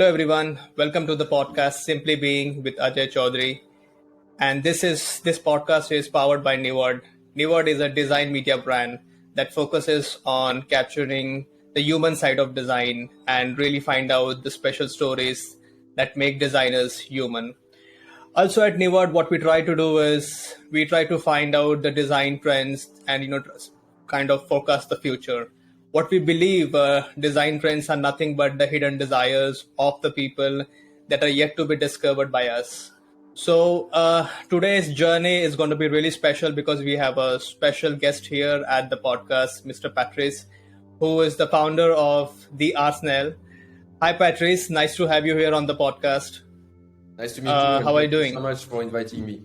Hello, everyone. Welcome to the podcast Simply Being with Ajay Chaudhary. And this podcast is powered by Niwwrd. Niwwrd is a design media brand that focuses on capturing the human side of design and really find out the special stories that make designers human. Also at Niwwrd, what we try to do is we try to find out the design trends and kind of forecast the future. What we believe design trends are nothing but the hidden desires of the people that are yet to be discovered by us. So today's journey is going to be really special because we have a special guest here at the podcast, Mr. Patrice, who is the founder of TheArsenale. Hi, Patrice. Nice to have you here on the podcast. Nice to meet you. How are you doing? Thank you so much for inviting me.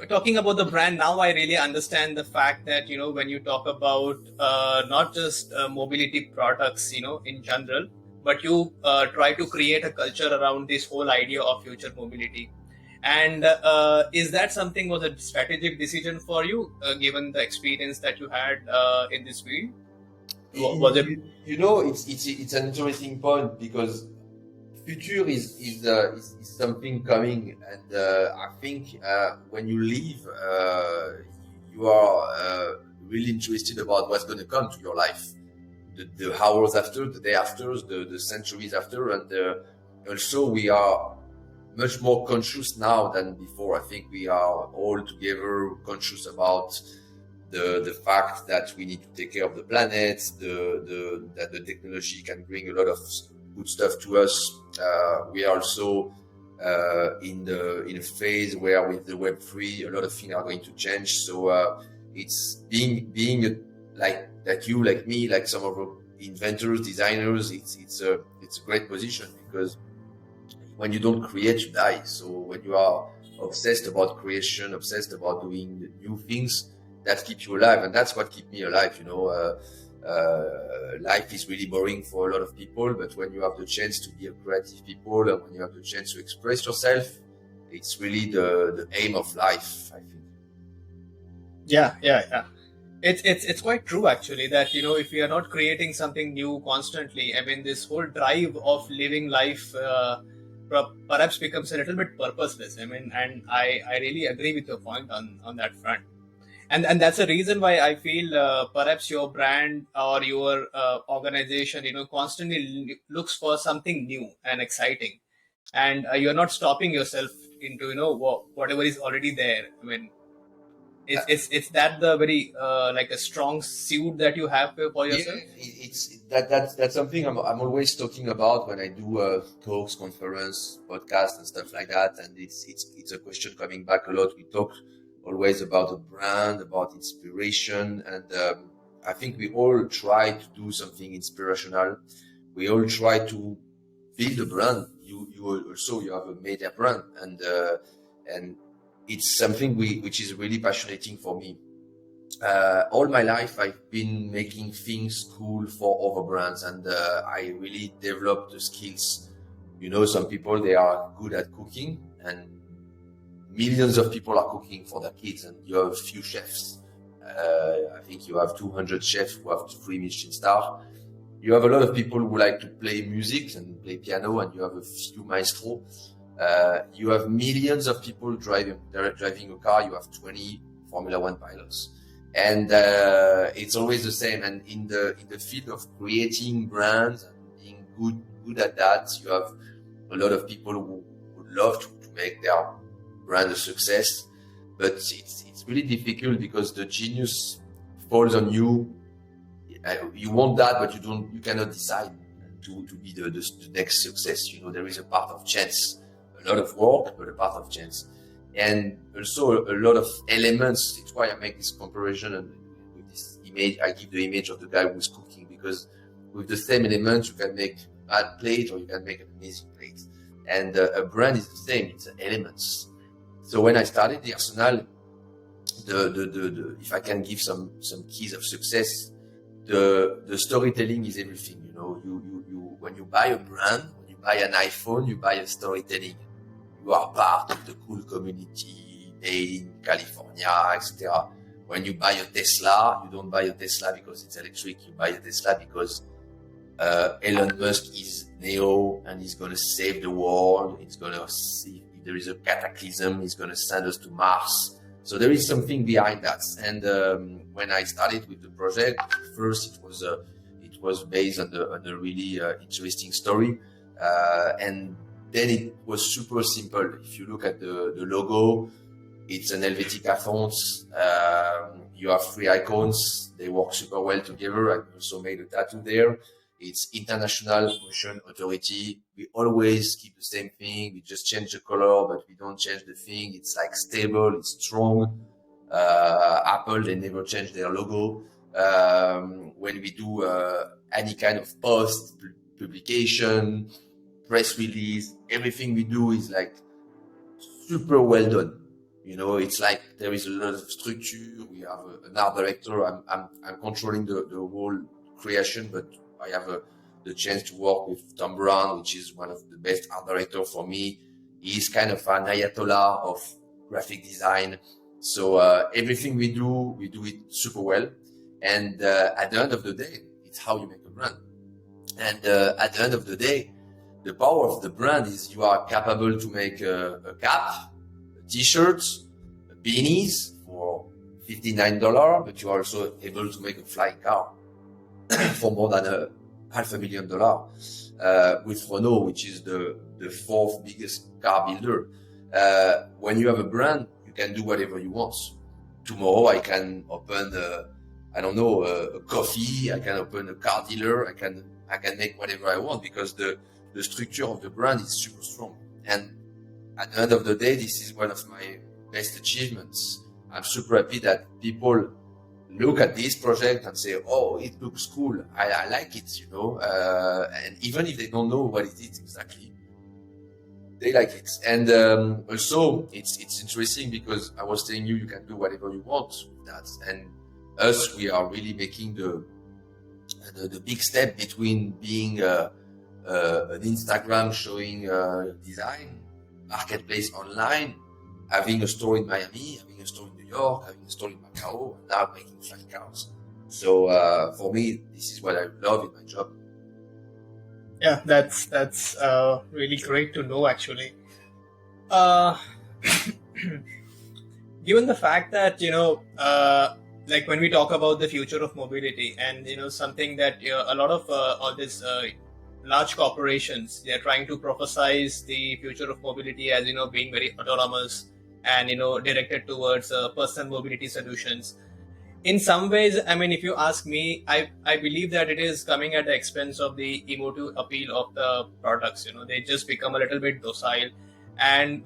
Talking about the brand, now I really understand the fact that, when you talk about not just mobility products, in general, but you try to create a culture around this whole idea of future mobility. And is that something was a strategic decision for you, given the experience that you had in this field? Was it? It's an interesting point because future is something coming, and I think when you leave, you are really interested about what's going to come to your life, the hours after, the day after, the centuries after, and also we are much more conscious now than before. I think we are all together conscious about the fact that we need to take care of the planet, that the technology can bring a lot of good stuff to us. We are also in a phase where with the Web3, a lot of things are going to change. So it's being like you, like me, like some of our inventors, designers. It's a great position because when you don't create, you die. So when you are obsessed about creation, obsessed about doing new things, that keeps you alive, and that's what keeps me alive. Life is really boring for a lot of people, but when you have the chance to be a creative people and when you have the chance to express yourself, it's really the aim of life, I think. Yeah. It's quite true actually that if we are not creating something new constantly, I mean this whole drive of living life perhaps becomes a little bit purposeless. I mean, and I really agree with your point on that front. And that's the reason why I feel perhaps your brand or your organization, constantly looks for something new and exciting, and you're not stopping yourself into whatever is already there. I mean, it's that the very like a strong suit that you have for yourself. Yeah, that's something I'm always talking about when I do talks, conference, podcast, and stuff like that. And it's a question coming back a lot. We talk always about a brand, about inspiration, and I think we all try to do something inspirational. We all try to build a brand. You have a media brand, and it's something which is really passionating for me. All my life I've been making things cool for other brands, and I really developed the skills. Some people, they are good at cooking, and millions of people are cooking for their kids, and you have a few chefs. I think you have 200 chefs who have 3 Michelin stars. You have a lot of people who like to play music and play piano, and you have a few maestros. You have millions of people driving a car. You have 20 Formula One pilots, and it's always the same. And in the field of creating brands and being good at that, you have a lot of people who would love to make their brand a success, but it's really difficult because the genius falls on you. You want that, but you cannot decide to be the next success. There is a part of chance, a lot of work, but a part of chance, and also a lot of elements. It's why I make this comparison, and with this image, I give the image of the guy who's cooking, because with the same elements, you can make a bad plate or you can make an amazing plate. And a brand is the same; it's elements. So when I started TheArsenale, the if I can give some keys of success, the storytelling is everything. You when you buy a brand, when you buy an iPhone, you buy a storytelling. You are part of the cool community in California, etc. When you buy a Tesla, you don't buy a Tesla because it's electric. You buy a Tesla because Elon Musk is Neo, and he's going to save the world. He's going to see if there is a cataclysm. He's going to send us to Mars. So there is something behind that. And when I started with the project, first it was based on a really interesting story, and then it was super simple. If you look at the logo, it's an Helvetica font. You have three icons. They work super well together. I also made a tattoo there. It's International Ocean Authority. We always keep the same thing. We just change the color, but we don't change the thing. It's like stable. It's strong. Apple, they never change their logo. When we do any kind of post, publication, press release, everything we do is like super well done. You know, it's like there is a lot of structure. We have an art director. I'm controlling the whole creation, but I have the chance to work with Tom Brown, which is one of the best art directors for me. He's kind of an ayatollah of graphic design. So everything we do it super well. And at the end of the day, it's how you make a brand. And at the end of the day, the power of the brand is you are capable to make a cap, t-shirts, beanies for $59, but you are also able to make a flying car for more than $500,000 with Renault, which is the fourth biggest car builder. When you have a brand, you can do whatever you want. Tomorrow, I can open a coffee. I can open a car dealer. I can make whatever I want because the structure of the brand is super strong. And at the end of the day, this is one of my best achievements. I'm super happy that people look at this project and say, "Oh, it looks cool. I like it," you know. And even if they don't know what it is exactly, they like it. And also, it's interesting because I was telling you can do whatever you want with that. And us, we are really making the big step between being an Instagram showing design, marketplace online, having a store in Miami, having a store in New York, having a store in Macau, and now making flying cars. So for me, this is what I love in my job. Yeah, that's really great to know, actually. Given the fact that like when we talk about the future of mobility, and something that a lot of all these large corporations, they're trying to prophesize the future of mobility as being very autonomous and directed towards personal mobility solutions. In some ways, I mean, if you ask me, I believe that it is coming at the expense of the emotive appeal of the products. They just become a little bit docile, and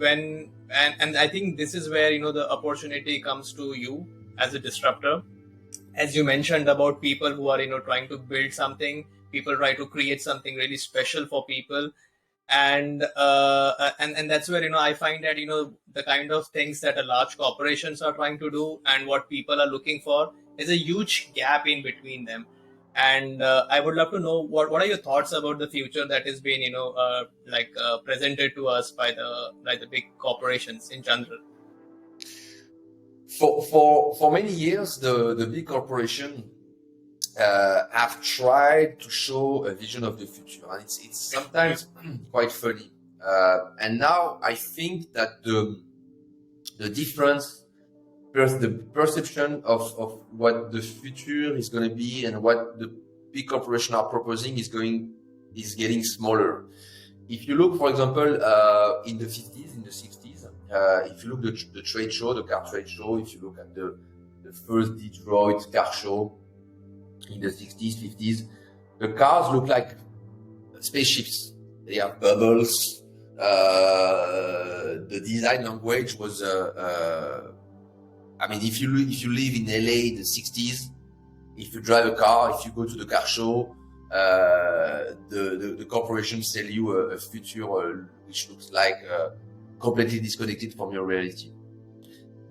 I think this is where the opportunity comes to you as a disruptor. As you mentioned about people who are trying to build something, people try to create something really special for people, and that's where I find that the kind of things that a large corporations are trying to do and what people are looking for is a huge gap in between them. And I would love to know what are your thoughts about the future that is being presented to us by the big corporations in general. For many years, the big corporation have tried to show a vision of the future, and it's sometimes quite funny. And now I think that the difference, the perception of what the future is going to be and what the big corporations are proposing is getting smaller. If you look, for example, in the 50s, in the 60s, if you look at the trade show, the car trade show, if you look at the first Detroit car show in the 60s, 50s, the cars look like spaceships. They have bubbles. The design language was, I mean, if you live in LA in the 60s, if you drive a car, if you go to the car show, the corporations sell you a future which looks like completely disconnected from your reality.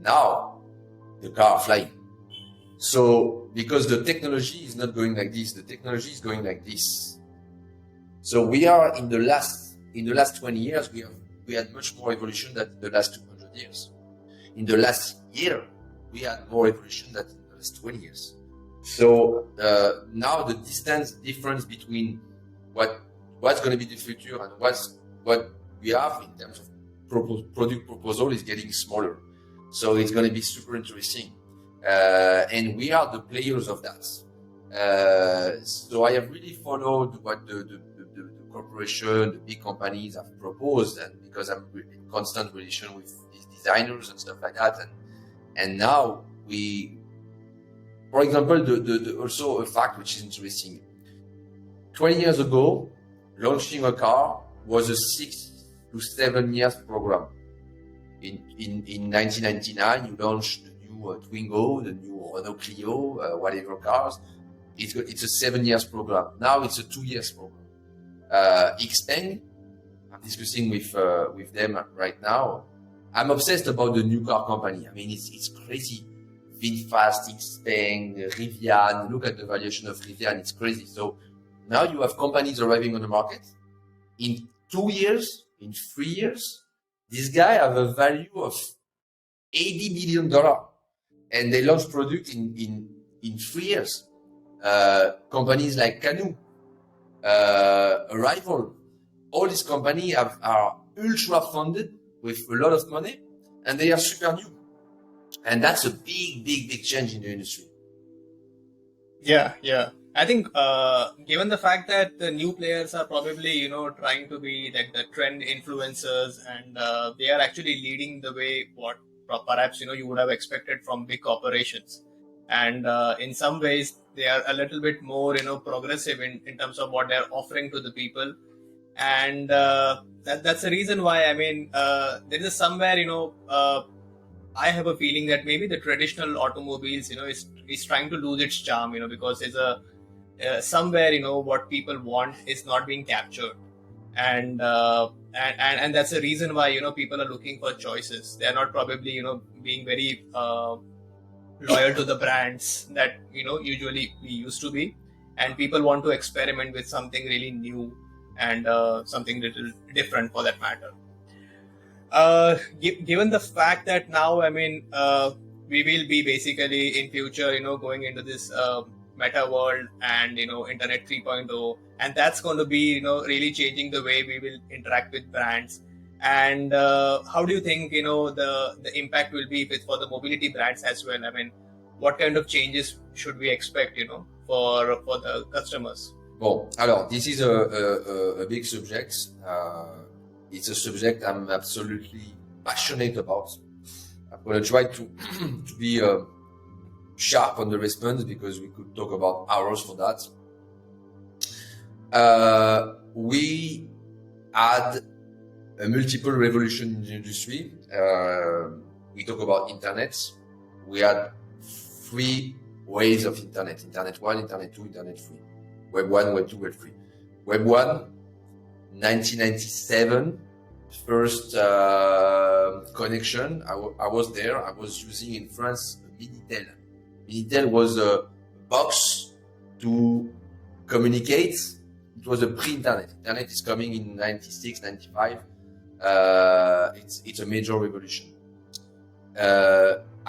Now, the car are flying. So, because the technology is not going like this, the technology is going like this. So we are in the last 20 years, we had much more evolution than the last 200 years. In the last year, we had more evolution than in the last 20 years. So now the difference between what what's going to be the future and what we have in terms of product proposal is getting smaller. So it's going to be super interesting. And we are the players of that. So I have really followed what the corporation, the big companies have proposed, and because I'm in constant relation with these designers and stuff like that, and now for example, also a fact which is interesting. 20 years ago, launching a car was a 6 to 7 years program. In 1999, you launched the new Twingo, the new Renault Clio, whatever cars. It's a 7 years program. Now it's a 2 years program. Xpeng, I'm discussing with them right now. I'm obsessed about the new car company. I mean, it's crazy. VinFast, Xpeng, Rivian. Look at the valuation of Rivian. It's crazy. So now you have companies arriving on the market. In 2 years, in 3 years, this guy have a value of $80 million, and they launch product in 3 years. Companies like Canoe, Arrival, all these companies are ultra funded with a lot of money, and they are super new. And that's a big change in the industry. Yeah. I think given the fact that the new players are probably, trying to be like the trend influencers, and they are actually leading the way, what perhaps, you would have expected from big corporations. And in some ways, they are a little bit more, progressive in terms of what they're offering to the people. And that's the reason why, I mean, there is somewhere, I have a feeling that maybe the traditional automobiles, is trying to lose its charm, because there's somewhere, what people want is not being captured. And that's the reason why, people are looking for choices. They're not probably, being very loyal to the brands that, usually we used to be. And people want to experiment with something really new and something little different for that matter. Given the fact that now, I mean, we will be basically in future, going into this meta world and, internet 3.0, and that's going to be, really changing the way we will interact with brands. And how do you think, the impact will be for the mobility brands as well? I mean, what kind of changes should we expect, for the customers? Bon, alors, this is a big subject. It's a subject I'm absolutely passionate about. I'm going to try to be sharp on the response, because we could talk about hours for that. We had a multiple revolution in the industry. We talk about internet. We had 3 ways of internet. Internet 1, Internet 2, Internet 3. Web 1, Web 2, Web 3. Web 1, 1997, first connection. I was there. I was using in France Minitel. Minitel was a box to communicate. It was a pre-internet. Internet is coming in 96, 95. It's a major revolution.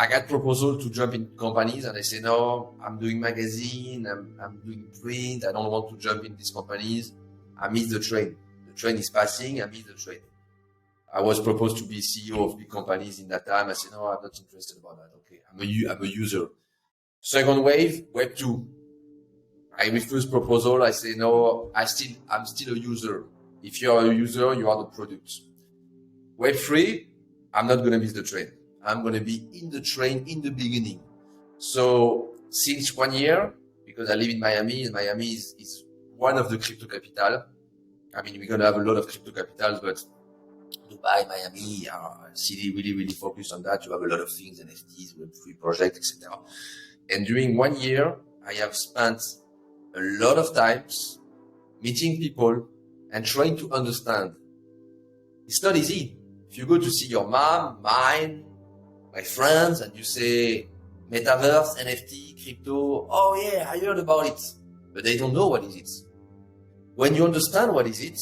I got proposal to jump in companies, and I say, no, I'm doing magazine, I'm doing print, I don't want to jump in these companies. I miss the train. The train is passing, I miss the train. I was proposed to be CEO of big companies in that time. I said, no, I'm not interested about that. Okay, I'm a user. Second wave, Web 2. I refuse proposal. I say, no, I'm still a user. If you are a user, you are the product. Web 3, I'm not going to miss the train. I'm going to be in the train in the beginning. So since 1 year, because I live in Miami, and Miami is one of the crypto capital. I mean, we're going to have a lot of crypto capitals, but Dubai, Miami are city really focused on that. You have a lot of things, NFTs, Web3 projects, etc. And during 1 year, I have spent a lot of times meeting people and trying to understand. It's not easy. If you go to see your mom, mine, my friends, and you say metaverse, NFT, crypto, oh yeah, I heard about it, but they don't know what is it. When you understand what is it,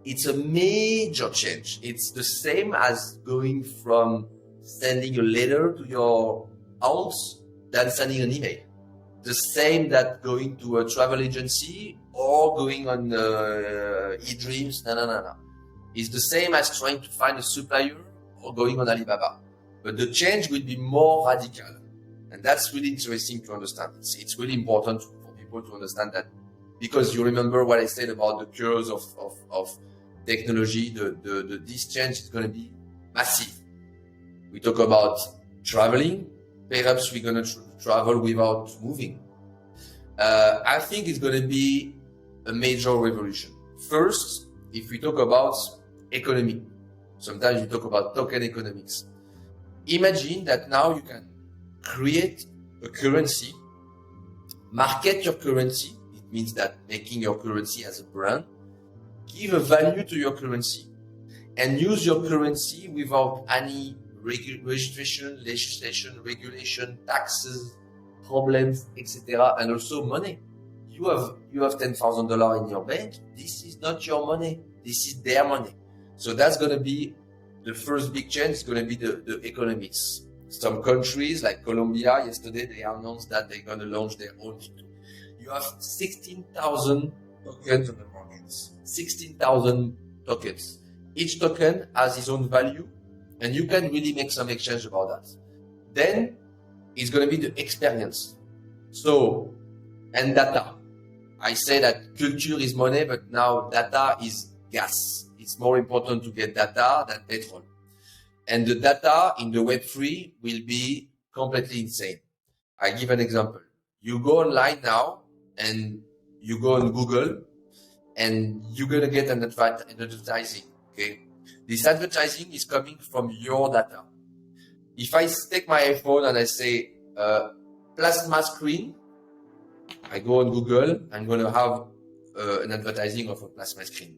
it's a major change. It's the same as going from sending a letter to your aunt than sending an email. the same that going to a travel agency or going on eDreams. No. It's the same as trying to find a supplier or going on Alibaba. But the change will be more radical. And that's really interesting to understand. It's really important for people to understand that, because you remember what I said about the curves of technology, this change is going to be massive. We talk about traveling. Perhaps we're going to travel without moving. I think it's going to be a major revolution. First, if we talk about economy, sometimes we talk about token economics. Imagine that now you can create a currency, market your currency. It means that making your currency as a brand, give a value to your currency, and use your currency without any registration, legislation, regulation, taxes, problems, etc. And also money. You have $10,000 in your bank. This is not your money. This is their money. So that's going to be the first big change. Is going to be the economics. Some countries like Colombia, yesterday they announced that they're going to launch their own crypto. You have 16,000 tokens on the markets. 16,000 tokens. Each token has its own value, and you can really make some exchange about that. Then it's going to be the experience. So, and data. I say that culture is money, but now data is gas. It's more important to get data than petrol. And the data in the Web3 will be completely insane. I give an example. You go online now and you go on Google and you're going to get an advertising. Okay. This advertising is coming from your data. If I take my iPhone and I say plasma screen, I go on Google, I'm going to have an advertising of a plasma screen.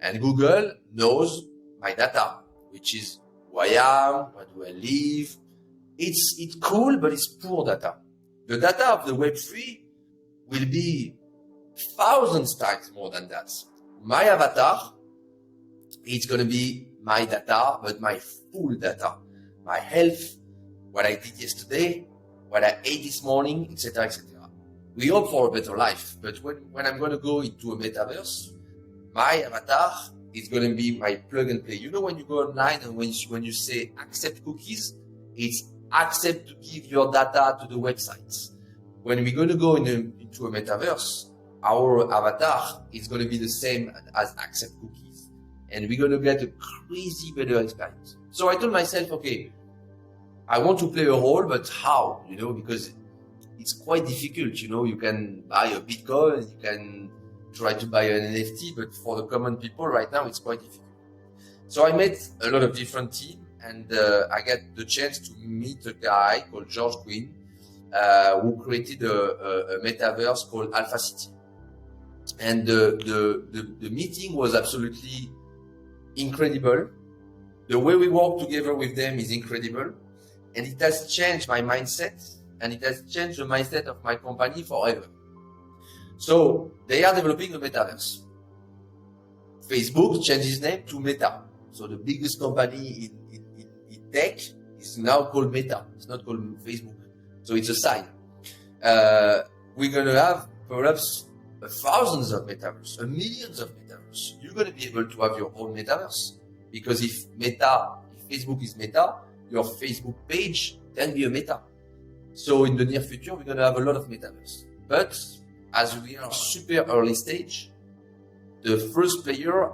And Google knows my data, which is who I am, where do I live. It's cool, but it's poor data. The data of the Web3 will be thousands times more than that. My avatar, it's going to be my data, but my full data. My health, what I did yesterday, what I ate this morning, etc., etc. We hope for a better life, but when I'm going to go into a metaverse, my avatar is going to be my plug and play. You know, when you go online and when you say accept cookies, it's accept to give your data to the websites. When we're going to go into a metaverse, our avatar is going to be the same as accept cookies, and we're going to get a crazy better experience. So I told myself, okay, I want to play a role, but how? You know, because it's quite difficult. You know, you can buy a Bitcoin, you can try to buy an NFT, but for the common people right now, it's quite difficult. So I met a lot of different teams, and I got the chance to meet a guy called George Quinn, who created a metaverse called Alpha City. And the meeting was absolutely incredible. The way we work together with them is incredible. And it has changed my mindset, and it has changed the mindset of my company forever. So they are developing a metaverse. Facebook changed its name to Meta. So the biggest company in tech is now called Meta. It's not called Facebook. So it's a sign. We're going to have perhaps thousands of metaverse, millions of metaverse. You're going to be able to have your own metaverse, because if Facebook is Meta, your Facebook page can be a Meta. So in the near future, we're going to have a lot of metaverse. But as we are super early stage, the first player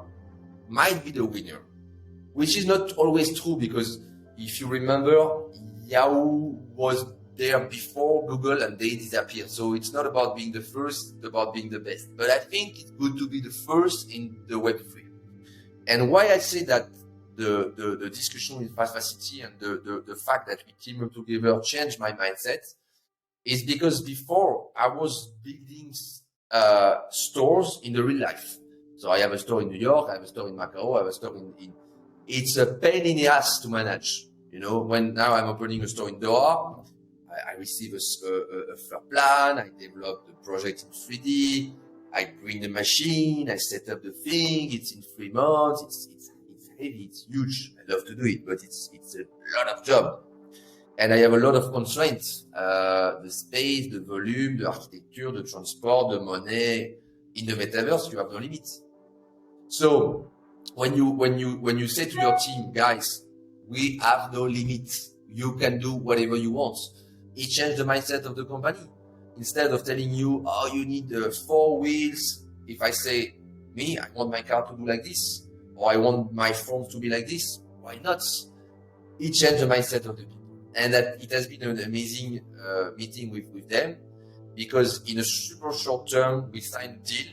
might be the winner, which is not always true, because if you remember, Yahoo was there before Google and they disappeared. So it's not about being the first, it's about being the best. But I think it's good to be the first in the Web3. And why I say that the discussion with Alpha City and the fact that we team up together changed my mindset is because before I was building stores in the real life. So I have a store in New York, I have a store in Macau, I have a store in it's a pain in the ass to manage. You know, when now I'm opening a store in Doha, I receive a floor plan, I develop the project in 3D, I bring the machine, I set up the thing, it's in 3 months, it's heavy, it's huge. I love to do it, but it's a lot of job. And I have a lot of constraints, the space, the volume, the architecture, the transport, the money. In the metaverse, you have no limits. So when you say to your team, guys, we have no limits, you can do whatever you want, it changed the mindset of the company. Instead of telling you, oh, you need 4 wheels, if I say, me, I want my car to do like this, or I want my phone to be like this, why not? It changed the mindset of the people. And that it has been an amazing meeting with them, because in a super short term, we signed a deal,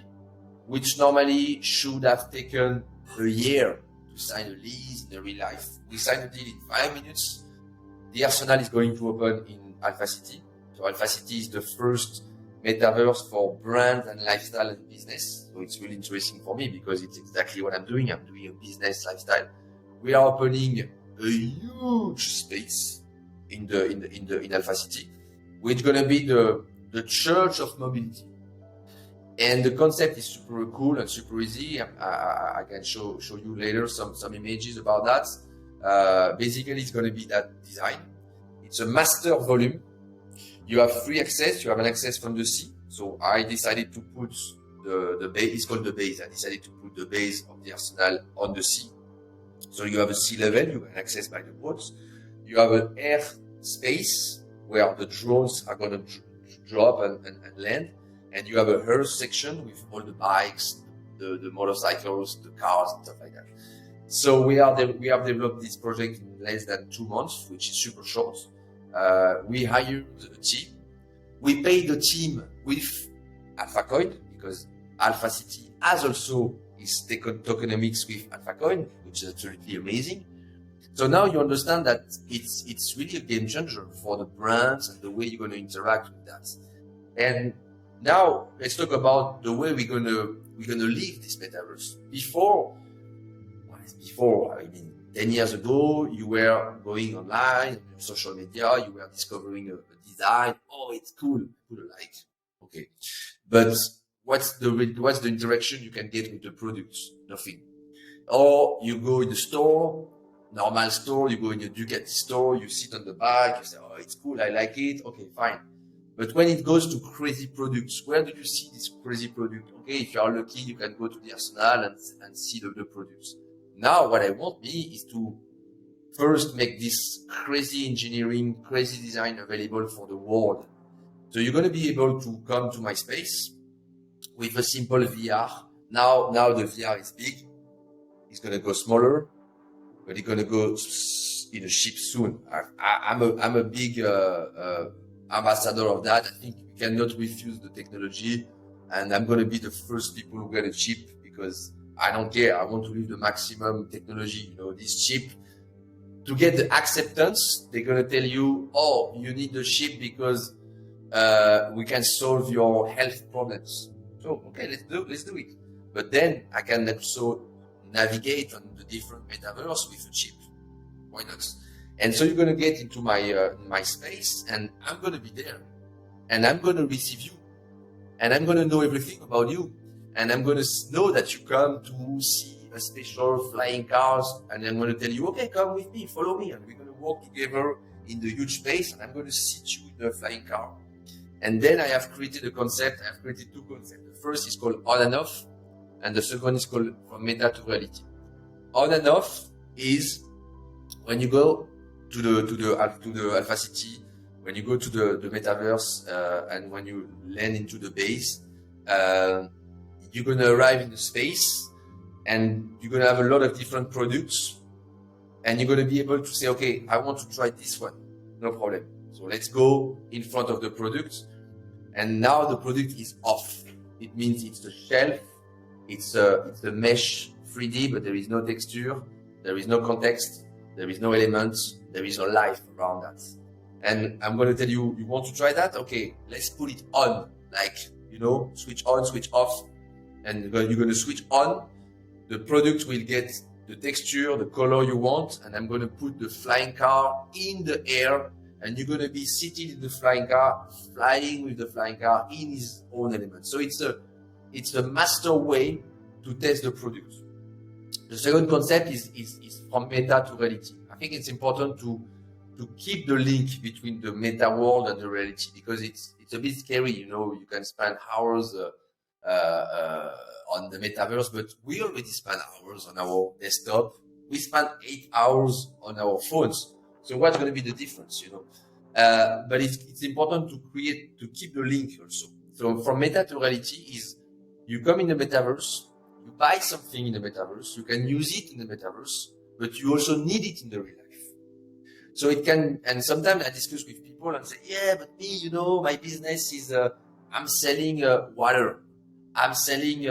which normally should have taken a year to sign a lease in real life. We signed a deal in 5 minutes. TheArsenale is going to open in Alpha City. So Alpha City is the first metaverse for brand and lifestyle and business. So it's really interesting for me because it's exactly what I'm doing. I'm doing a business lifestyle. We are opening a huge space in Alpha City, which is going to be the church of mobility. And the concept is super cool and super easy. I can show you later some images about that. Basically, it's going to be that design. It's a master volume. You have free access. You have an access from the sea. So I decided to put the base. It's called the base. I decided to put the base of TheArsenale on the sea. So you have a sea level. You can access by the boats. You have an air space where the drones are going to drop and land. And you have a earth section with all the bikes, the motorcycles, the cars, and stuff like that. So we have developed this project in less than 2 months, which is super short. We hired a team. We paid the team with Alpha Coin because Alpha City has also its tokenomics with Alpha Coin, which is absolutely amazing. So now you understand that it's really a game changer for the brands and the way you're going to interact with that. And now let's talk about the way we're gonna live this metaverse. Before, I mean, 10 years ago, you were going online, on social media, you were discovering a design. Oh, it's cool. Put a like. Okay. But what's the interaction you can get with the products? Nothing. Or you go in the store, normal store, you go in a Ducati store, you sit on the bike, you say, oh, it's cool, I like it. Okay, fine. But when it goes to crazy products, where do you see this crazy product? Okay, if you are lucky, you can go to TheArsenale and see the products. Now, what I want me is to first make this crazy engineering, crazy design available for the world. So you're going to be able to come to my space with a simple VR. Now the VR is big. It's going to go smaller, but it's going to go in a ship soon. I'm a big ambassador of that. I think we cannot refuse the technology, and I'm going to be the first people who get a chip because I don't care. I want to live the maximum technology. This chip, to get the acceptance, they're going to tell you, oh, you need the chip because we can solve your health problems. So, okay, let's do it. But then I can also navigate on the different metaverse with a chip. Why not? And so you're going to get into my space, and I'm going to be there, and I'm going to receive you, and I'm going to know everything about you, and I'm going to know that you come to see a special flying cars, and I'm going to tell you, okay, come with me, follow me, and we're going to walk together in the huge space, and I'm going to sit you in the flying car. And then I have created a concept. I have created 2 concepts. The first is called on and off, and the second is called from meta to reality. On and off is when you go to the Alpha City, when you go to the metaverse, and when you land into the base, you're going to arrive in the space, and you're going to have a lot of different products, and you're going to be able to say, okay, I want to try this one, no problem. So let's go in front of the product, and now the product is off. It means it's the shelf, it's a mesh 3D, but there is no texture, there is no context, there is no elements, there is no life around that. And I'm going to tell you, you want to try that? Okay, let's put it on, like, switch on, switch off. And you're going to switch on. The product will get the texture, the color you want. And I'm going to put the flying car in the air. And you're going to be sitting in the flying car, flying with the flying car in his own element. So it's a master way to test the product. The second concept is from meta to reality. I think it's important to to keep the link between the meta world and the reality, because it's a bit scary. You can spend hours on the metaverse, but we already spend hours on our desktop. We spend 8 hours on our phones. So what's going to be the difference? But it's important to keep the link also. So from meta to reality is you come in the metaverse, you buy something in the metaverse, you can use it in the metaverse, but you also need it in the real life. So it can, and sometimes I discuss with people and say, yeah, but me, my business is, I'm selling water. I'm selling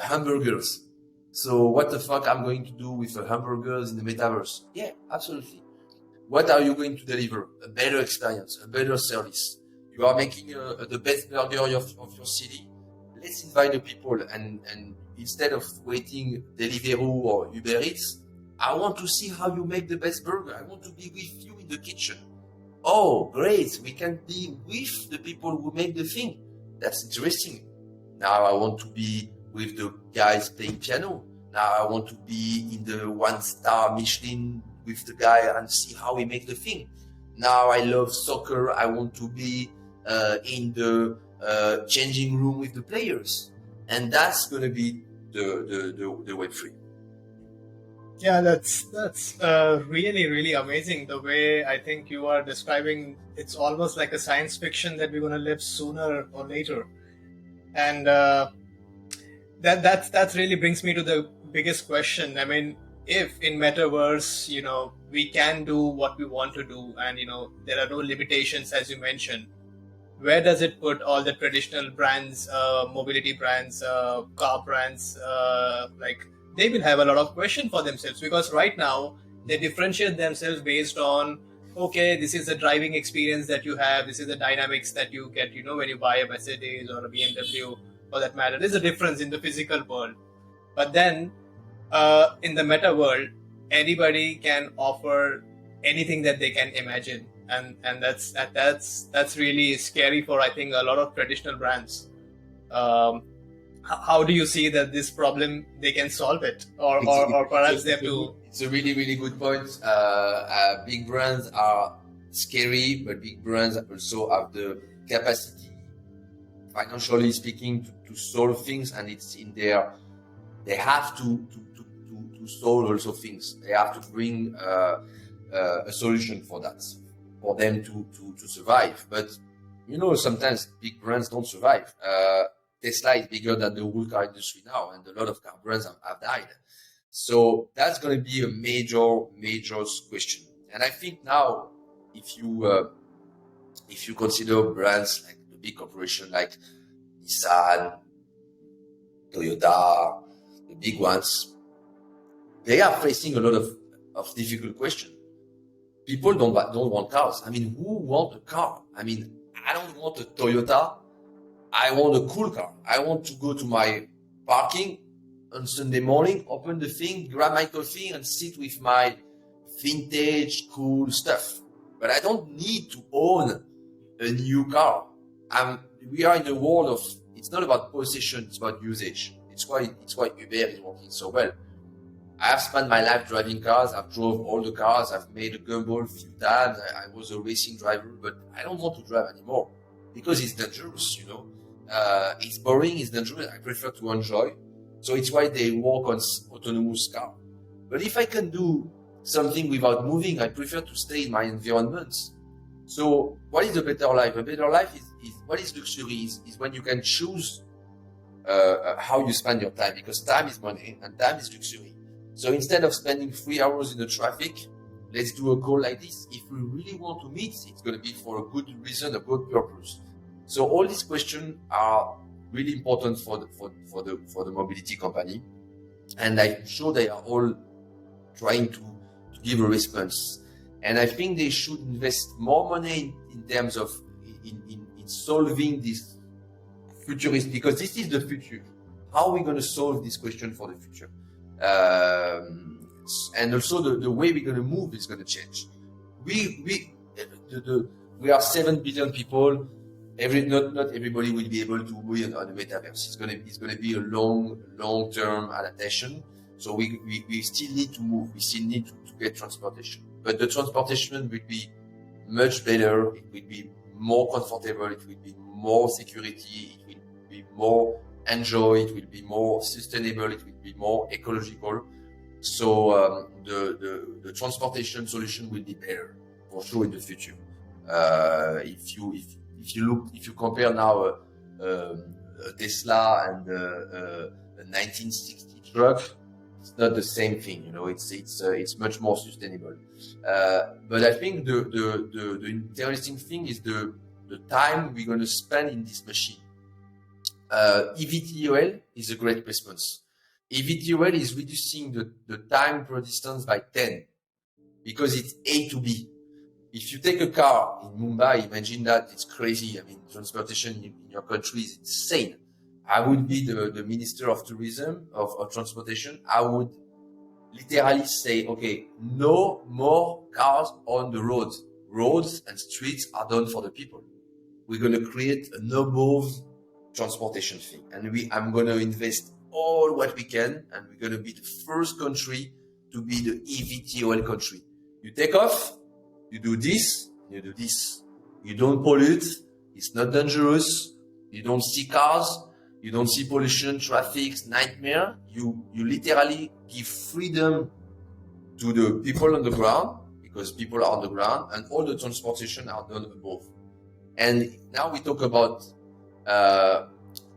hamburgers. So what the fuck I'm going to do with the hamburgers in the metaverse? Yeah, absolutely. What are you going to deliver? A better experience, a better service. You are making the best burger of your city. Let's invite the people, and instead of waiting Deliveroo or Uber Eats, I want to see how you make the best burger. I want to be with you in the kitchen. Oh, great. We can be with the people who make the thing. That's interesting. Now I want to be with the guys playing piano. Now I want to be in the 1-star Michelin with the guy and see how he makes the thing. Now I love soccer. I want to be in the changing room with the players. And that's going to be the Web3. Yeah, that's really, really amazing. The way I think you are describing, it's almost like a science fiction that we're going to live sooner or later. And that really brings me to the biggest question. I mean, if in metaverse, we can do what we want to do, and there are no limitations, as you mentioned, where does it put all the traditional brands, mobility brands, car brands? Like, they will have a lot of question for themselves, because right now they differentiate themselves based on, okay, this is the driving experience that you have, this is the dynamics that you get, when you buy a Mercedes or a BMW, for that matter. There's a difference in the physical world. But then in the meta world, anybody can offer anything that they can imagine, and that's really scary for, I think, a lot of traditional brands. How do you see that this problem, they can solve it, or perhaps they have to? It's a really, really good point. Big brands are scary, but big brands also have the capacity, financially speaking, to solve things, and it's in their. They have to solve also things. They have to bring a solution for that, for them to survive. But sometimes big brands don't survive. Tesla is bigger than the whole car industry now, and a lot of car brands have died. So that's going to be a major question. And I think now, if you consider brands like the big corporation like Nissan, Toyota, the big ones, they are facing a lot of difficult questions. People don't want cars. I mean, who want a car? I mean, I don't want a Toyota. I want a cool car. I want to go to my parking on Sunday morning, open the thing, grab my coffee, and sit with my vintage cool stuff. But I don't need to own a new car. We are in a world of, it's not about possession, it's about usage. It's why Uber is working so well. I have spent my life driving cars. I've drove all the cars. I've made a gumball a few times. I was a racing driver, but I don't want to drive anymore because it's dangerous, It's boring, it's dangerous. I prefer to enjoy. So it's why they work on autonomous car. But if I can do something without moving, I prefer to stay in my environment. So what is a better life? A better life is what is luxury? Is when you can choose how you spend your time, because time is money and time is luxury. So instead of spending 3 hours in the traffic, let's do a call like this. If we really want to meet, it's going to be for a good reason, a good purpose. So all these questions are really important for the mobility company, and I'm sure they are all trying to give a response. And I think they should invest more money in terms of in solving this futurist, because this is the future. How are we going to solve this question for the future? And also the way we're going to move is going to change. We are 7 billion people. Not everybody will be able to be on the metaverse. It's going to be a long-term adaptation. So we still need to move. We still need to get transportation. but the transportation will be much better. It will be more comfortable. It will be more security. It will be more enjoy. It will be more sustainable. It will be more ecological. So the transportation solution will be better for sure in the future. If you compare now a Tesla and a 1960 truck, it's not the same thing. You know, it's much more sustainable. But I think the interesting thing is the time we're going to spend in this machine. EVTOL is a great response. EVTOL is reducing the time per distance by 10 because it's A to B. If you take a car in Mumbai, imagine that, it's crazy. I mean, transportation in your country is insane. I would be the Minister of Tourism, of Transportation. I would literally say, okay, no more cars on the roads. Roads and streets are done for the people. We're going to create an above transportation thing. And I'm going to invest all what we can, and we're going to be the first country to be the EVTOL country. You take off, you do this, you do this. You don't pollute. It's not dangerous. You don't see cars. You don't see pollution, traffic, nightmare. You literally give freedom to the people on the ground because people are on the ground, and all the transportation are done above. And now we talk about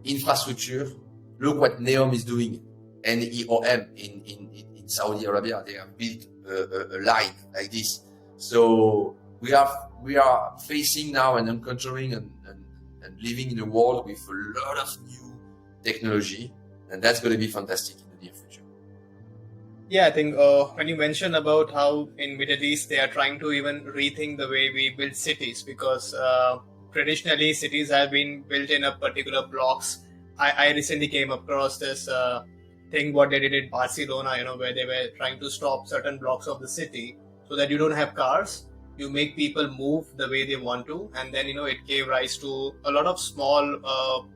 infrastructure. Look what NEOM is doing. NEOM in Saudi Arabia. They have built a line like this. So we are facing now and encountering and living in a world with a lot of new technology, and that's going to be fantastic in the near future. Yeah, I think when you mentioned about how in Middle East they are trying to even rethink the way we build cities, because traditionally cities have been built in a particular blocks. I recently came across this thing what they did in Barcelona, where they were trying to stop certain blocks of the city so that you don't have cars. You make people move the way they want to, and then it gave rise to a lot of small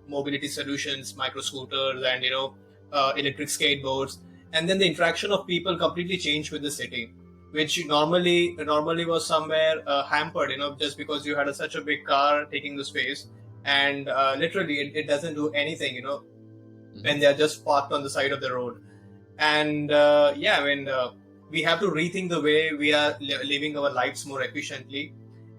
mobility solutions, micro scooters, and electric skateboards. And then the interaction of people completely changed with the city, which normally was somewhere hampered, just because you had such a big car taking the space, and literally it doesn't do anything, when they are just parked on the side of the road. And we have to rethink the way we are living our lives more efficiently.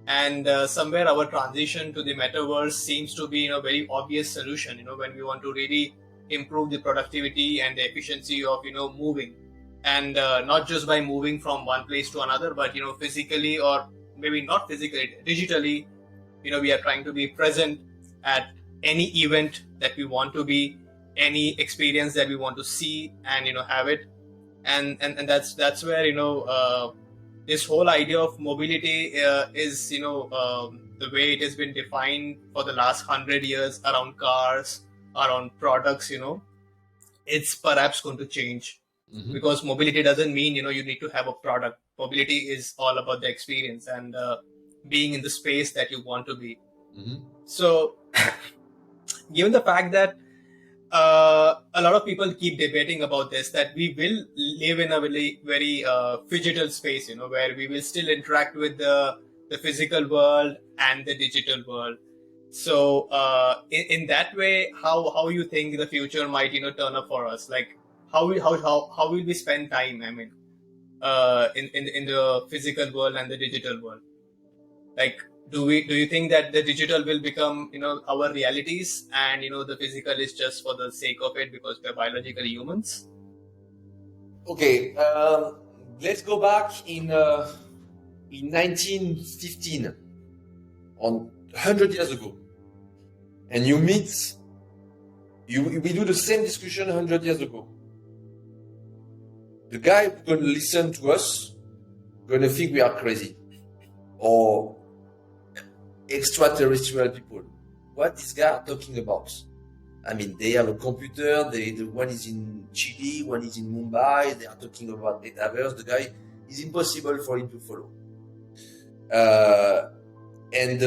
And somewhere our transition to the metaverse seems to be a very obvious solution, when we want to really improve the productivity and the efficiency of moving, and not just by moving from one place to another, but physically, or maybe not physically, digitally. We are trying to be present at any event that we want to be, any experience that we want to see, and have it. And that's where this whole idea of mobility is the way it has been defined for the last 100 years around cars, around products. It's perhaps going to change, because mobility doesn't mean you need to have a product. Mobility is all about the experience and being in the space that you want to be. So given the fact that a lot of people keep debating about this, that we will live in a very phygital space, where we will still interact with the physical world and the digital world. So in that way, how you think the future might turn up for us? Like how will we spend time? I mean, in the physical world and the digital world. Like, do you think that the digital will become our realities, and the physical is just for the sake of it because we're biologically humans? Okay, let's go back in 1915, on 100 years ago, and we do the same discussion 100 years ago. The guy who's going to listen to us going to think we are crazy or extraterrestrial people. What this guy are talking about? I mean, they have a computer. The one is in Chile, one is in Mumbai. They are talking about metaverse. The guy is impossible for him to follow. And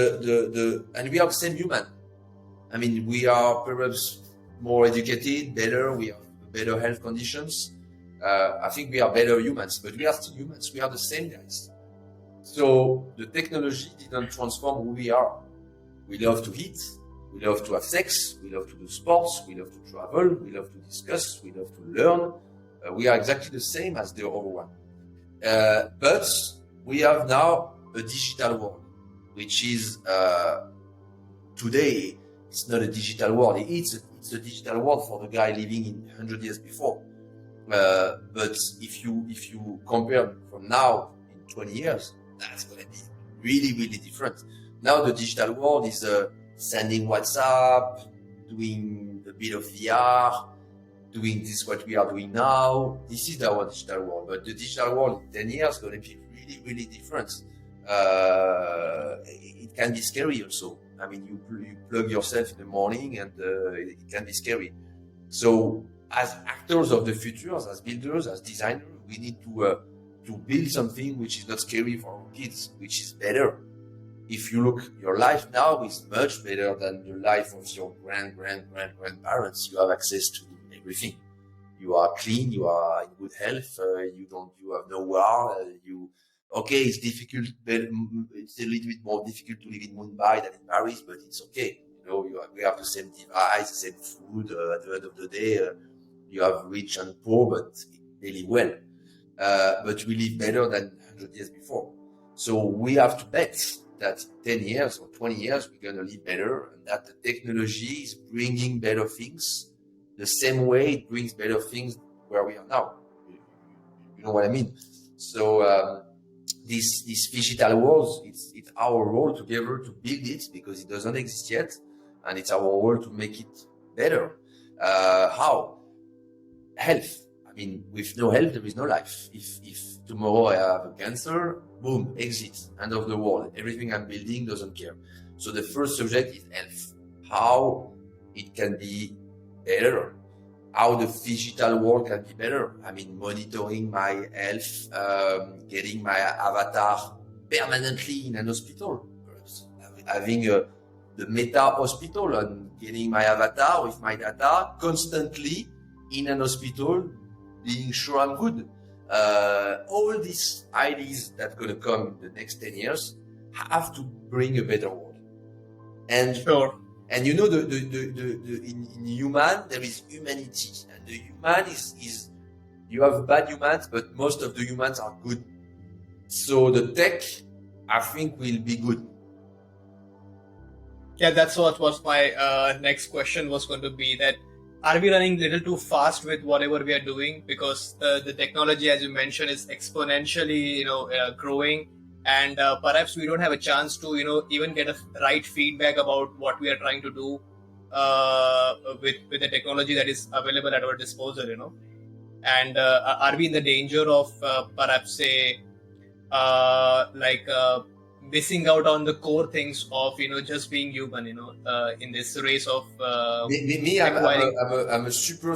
we are the same human. I mean, we are perhaps more educated, better. We have better health conditions. I think we are better humans, but we are still humans. We are the same guys. So the technology didn't transform who we are. We love to eat, we love to have sex, we love to do sports, we love to travel, we love to discuss, we love to learn. We are exactly the same as the other one. But we have now a digital world, which is today, it's not a digital world. It's a digital world for the guy living in 100 years before. But if you compare from now in 20 years, that's going to be really, really different. Now the digital world is sending WhatsApp, doing a bit of VR, doing this what we are doing now. This is our digital world. But the digital world in 10 years is going to be really, really different. It can be scary also. I mean, you plug yourself in the morning and it can be scary. So as actors of the future, as builders, as designers, we need to build something which is not scary for our kids, which is better. If you look, your life now is much better than the life of your grandparents. You have access to everything. You are clean, you are in good health, you have no war, okay, it's difficult, it's a little bit more difficult to live in Mumbai than in Paris, but it's okay. We have the same device, the same food, at the end of the day, you have rich and poor, but they live well. But we live better than 100 years before. So we have to bet that 10 years or 20 years, we're going to live better, and that the technology is bringing better things the same way it brings better things where we are now. You know what I mean? So this digital world, it's our role together to build it because it doesn't exist yet, and it's our role to make it better. How? Health. I mean, with no health, there is no life. If tomorrow I have a cancer, boom, exit, end of the world. Everything I'm building doesn't care. So the first subject is health. How it can be better. How the digital world can be better. I mean, monitoring my health, getting my avatar permanently in an hospital. Having the meta hospital and getting my avatar with my data constantly in an hospital, being sure I'm good. All these ideas that are going to come in the next 10 years have to bring a better world. And Sure. And in human there is humanity, and the human is you have bad humans, but most of the humans are good. So the tech, I think, will be good. Yeah, that's what was my next question was going to be, that are we running a little too fast with whatever we are doing? Because the technology, as you mentioned, is exponentially, growing, and perhaps we don't have a chance to, even get a right feedback about what we are trying to do with the technology that is available at our disposal, And are we in the danger of perhaps say missing out on the core things of just being human, in this race of I'm a super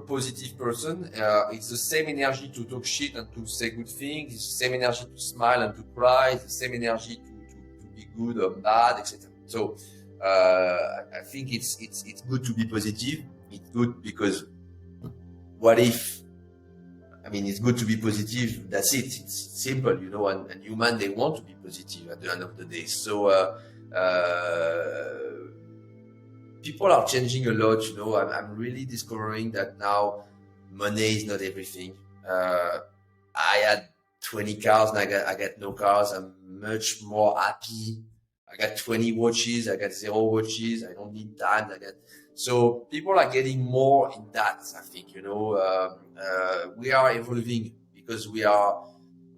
positive person. It's the same energy to talk shit and to say good things. It's the same energy to smile and to cry. It's the same energy to be good or bad, etc. So I think it's good to be positive. It's good because what if? I mean, it's good to be positive. That's it. It's simple, and human, they want to be positive at the end of the day. So, people are changing a lot, I'm really discovering that now money is not everything. I had 20 cars and I got no cars. I'm much more happy. I got 20 watches. I got 0 watches. I don't need time. So people are getting more in that, I think, we are evolving because we are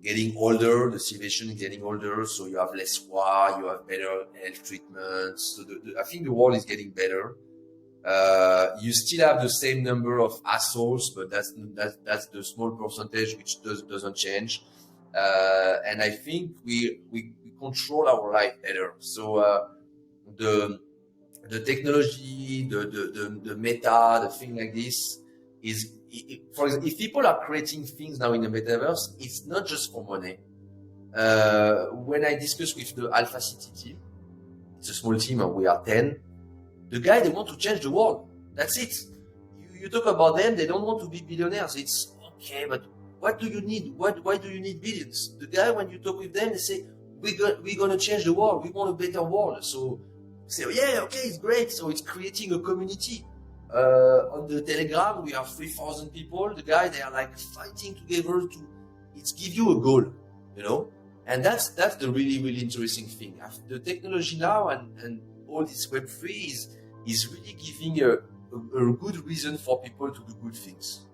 getting older, the civilization is getting older, so you have less war, you have better health treatments. So I think the world is getting better. You still have the same number of assholes, but that's the small percentage which doesn't change. And I think we control our life better. So the technology, the meta, the thing like this is, for example, if people are creating things now in the metaverse, it's not just for money. When I discuss with the Alpha City team, it's a small team and we are 10, the guy, they want to change the world. That's it. You talk about them, they don't want to be billionaires. It's okay, but what do you need? Why do you need billions? The guy, when you talk with them, they say, we're gonna change the world. We want a better world. So say, yeah, okay, it's great. So it's creating a community. On the Telegram, we have 3,000 people. The guy, they are like fighting together to, it's give you a goal, you know? And that's the really, really interesting thing. The technology now and all this Web3 is really giving a good reason for people to do good things.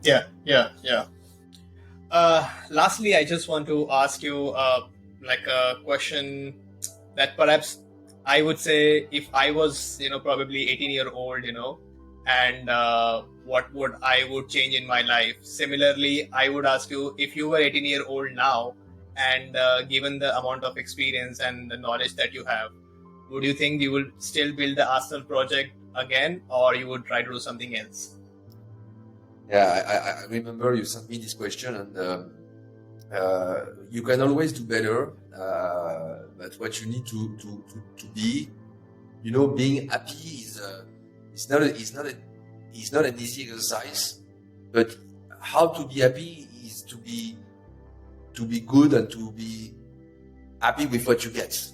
Yeah. Lastly, I just want to ask you like a question that perhaps I would say, if I was, probably 18-year-old, and what would I would change in my life. Similarly, I would ask you, if you were 18-year-old now, and given the amount of experience and the knowledge that you have, would you think you will still build the Arsenal project again, or you would try to do something else? Yeah, I remember you sent me this question, and you can always do better. But what you need to be, being happy is not an easy exercise. But how to be happy is to be good and to be happy with what you get,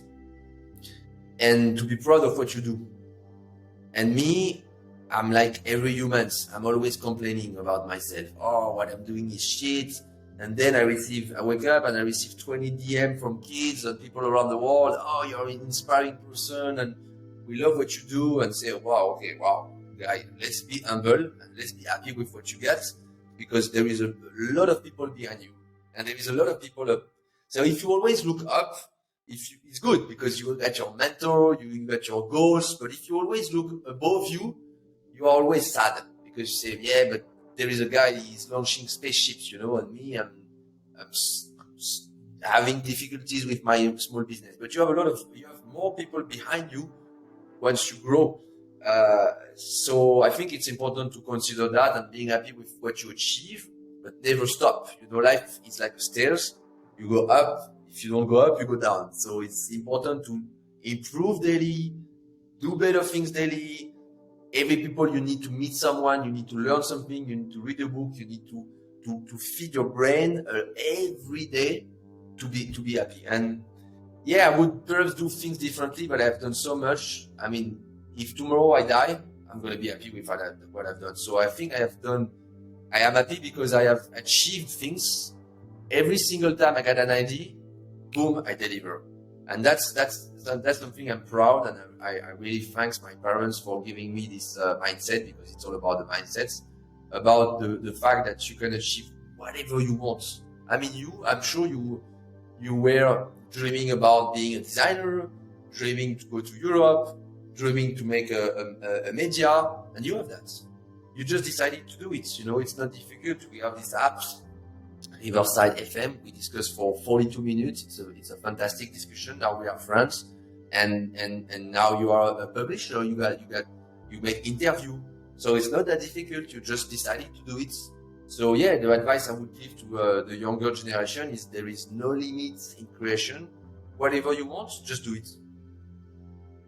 and to be proud of what you do. And me, I'm like every human. I'm always complaining about myself. Oh, what I'm doing is shit. And then I wake up and I receive 20 DM from kids and people around the world. Oh, you're an inspiring person and we love what you do, and say, wow, guy, let's be humble and let's be happy with what you get, because there is a lot of people behind you and there is a lot of people up. So if you always look up, it's good because you got your mentor, you got your goals. But if you always look above you, you are always sad because you say, yeah, but there is a guy, he's launching spaceships, and me, I'm having difficulties with my small business. But you have more people behind you once you grow. So I think it's important to consider that and being happy with what you achieve, but never stop. Life is like stairs. You go up. If you don't go up, you go down. So it's important to improve daily, do better things daily. Every people, you need to meet someone, you need to learn something, you need to read a book, you need to feed your brain every day to be happy. And yeah, I would perhaps do things differently, but I've done so much. I mean, if tomorrow I die, I'm going to be happy with what I've done. So I think I am happy because I have achieved things. Every single time I got an idea, boom, I deliver. And that's something I'm proud, and I really thanks my parents for giving me this mindset, because it's all about the mindsets, about the fact that you can achieve whatever you want. I mean, I'm sure you were dreaming about being a designer, dreaming to go to Europe, dreaming to make a media, and you have that. You just decided to do it. It's not difficult. We have these apps. Riverside FM, we discussed for 42 minutes. It's a fantastic discussion. Now we are friends, and now you are a publisher. You make interview. So it's not that difficult. You just decided to do it. So yeah, the advice I would give to the younger generation is there is no limits in creation. Whatever you want, just do it.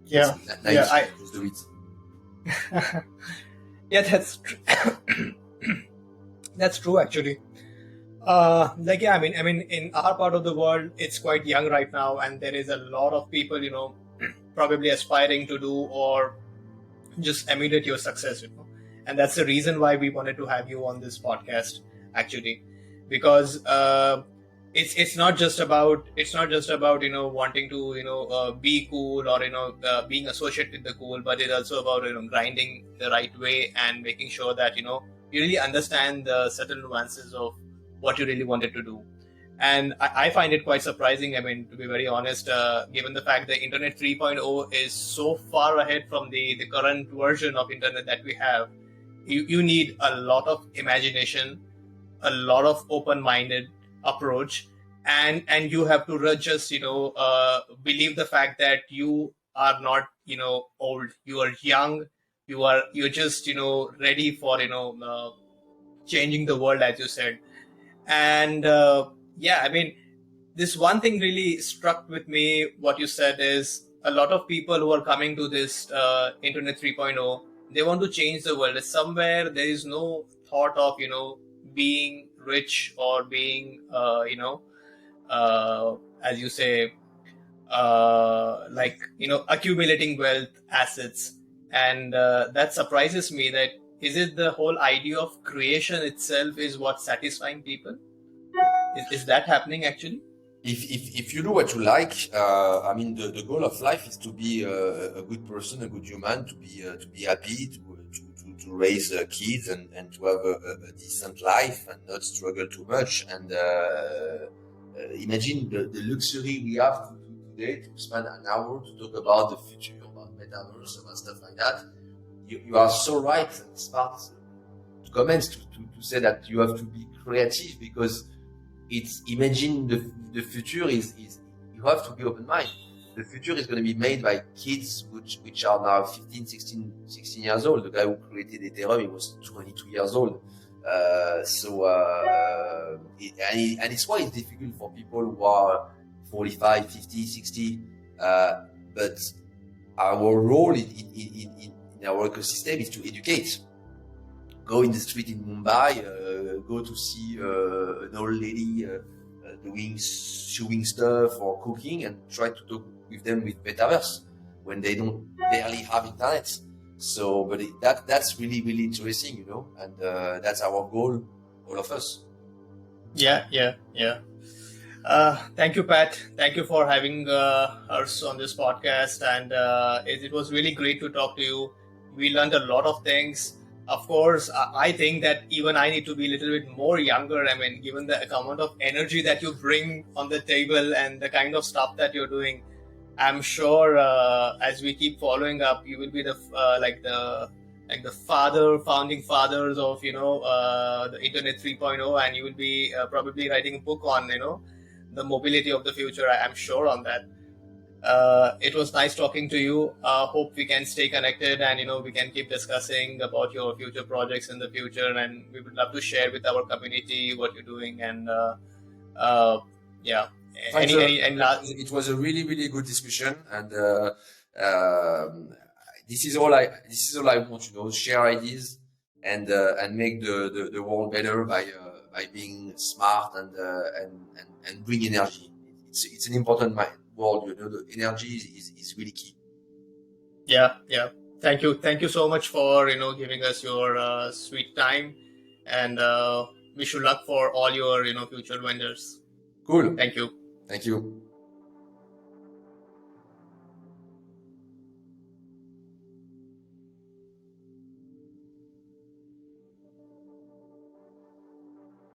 Yeah, just do it. Yeah, that's that's true actually. I mean, in our part of the world, it's quite young right now, and there is a lot of people, probably aspiring to do or just emulate your success, and that's the reason why we wanted to have you on this podcast, actually, because it's not just about wanting to be cool or being associated with the cool, but it's also about grinding the right way and making sure that you really understand the subtle nuances of what you really wanted to do. And I find it quite surprising, I mean, to be very honest, given the fact that Internet 3.0 is so far ahead from the current version of Internet that we have. You need a lot of imagination, a lot of open-minded approach, and you have to just, believe the fact that you are not, old, you are young, you're just, ready for, changing the world, as you said. And yeah, I mean, this one thing really struck with me. What you said is a lot of people who are coming to this Internet 3.0, they want to change the world. Somewhere there is no thought of being rich or being as you say, like, accumulating wealth, assets. And that surprises me, that is it the whole idea of creation itself is what's satisfying people? Is that happening actually? If you do what you like, I mean, the goal of life is to be a good person, a good human, to be happy, to raise kids and to have a decent life and not struggle too much. And imagine the luxury we have today to spend an hour to talk about the future, about metaverse, about stuff like that. You are so right and smart comments to say that you have to be creative, because it's imagine the future is you have to be open minded. The future is going to be made by kids which are now 15, 16 years old. The guy who created Ethereum, he was 22 years old. And it's why it's difficult for people who are 45, 50, 60. But our role in our ecosystem is to educate. Go in the street in Mumbai, go to see an old lady doing sewing stuff or cooking, and try to talk with them with metaverse when they don't barely have internet. So, but that's really, really interesting, and that's our goal, all of us. Yeah. Thank you, Pat. Thank you for having us on this podcast, and it was really great to talk to you. We learned a lot of things. Of course, I think that even I need to be a little bit more younger. I mean, given the amount of energy that you bring on the table and the kind of stuff that you're doing, I'm sure as we keep following up, you will be the founding fathers of the Internet 3.0, and you will be probably writing a book on the mobility of the future. I'm sure on that. It was nice talking to you. Hope we can stay connected, and we can keep discussing about your future projects in the future, and we would love to share with our community what you're doing. And yeah, it was a really, really good discussion, and this is all I want, share ideas and make the world better by being smart and bring energy. It's an important world, the energy is really key. Yeah. Thank you so much for giving us your sweet time, and wish you luck for all your future vendors. Cool. Thank you. Thank you.